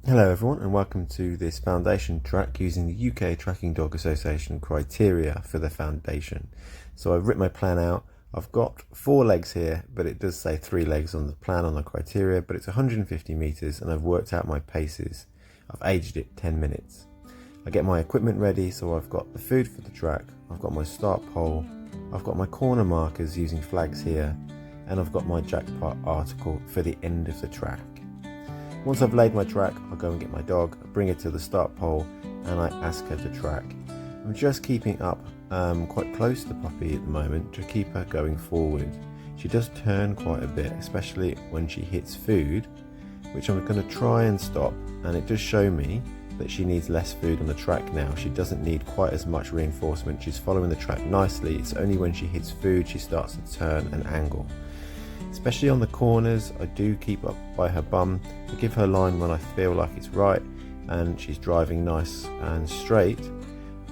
Hello everyone, and welcome to this foundation track using the UK Tracking Dog Association criteria for the foundation. So I've written my plan out. I've got 4 legs here, but it does say 3 legs on the plan on the criteria, but it's 150 meters and I've worked out my paces. I've aged it 10 minutes. I get my equipment ready, so I've got the food for the track, I've got my start pole, I've got my corner markers using flags here, and I've got my jackpot article for the end of the track. Once I've laid my track, I'll go and get my dog, bring her to the start pole, and I ask her to track. I'm just keeping up quite close to Puppy at the moment to keep her going forward. She does turn quite a bit, especially when she hits food, which I'm going to try and stop, and it does show me that she needs less food on the track now. She doesn't need quite as much reinforcement. She's following the track nicely. It's only when she hits food she starts to turn and angle. Especially on the corners, I do keep up by her bum. I give her line when I feel like it's right and she's driving nice and straight,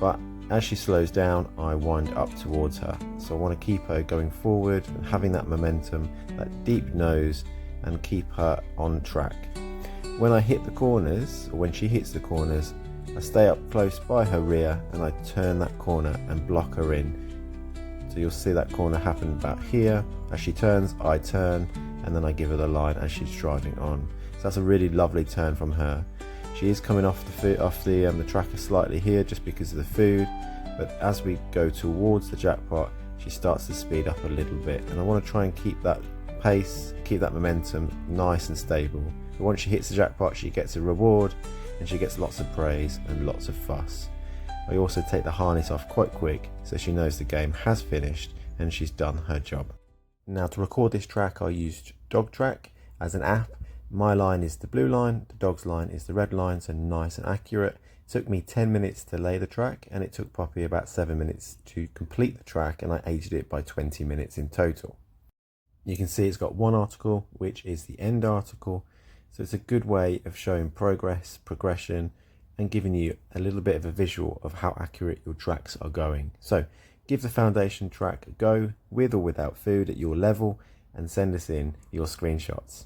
but as she slows down I wind up towards her. So I want to keep her going forward and having that momentum, that deep nose, and keep her on track. When I hit the corners, or when she hits the corners, I stay up close by her rear and I turn that corner and block her in. So you'll see that corner happen about here. As she turns, I turn, and then I give her the line as she's driving on. So that's a really lovely turn from her. She is coming off the tracker slightly here just because of the food, but as we go towards the jackpot, she starts to speed up a little bit, and I want to try and keep that pace, keep that momentum nice and stable. But once she hits the jackpot, she gets a reward, and she gets lots of praise and lots of fuss. I also take the harness off quite quick so she knows the game has finished and she's done her job. Now, to record this track I used DogTrack as an app. My line is the blue line, the dog's line is the red line, so nice and accurate. It took me 10 minutes to lay the track, and it took Poppy about 7 minutes to complete the track, and I aged it by 20 minutes in total. You can see it's got one article, which is the end article, so it's a good way of showing progress, progression, and giving you a little bit of a visual of how accurate your tracks are going. So give the foundation track a go with or without food at your level, and send us in your screenshots.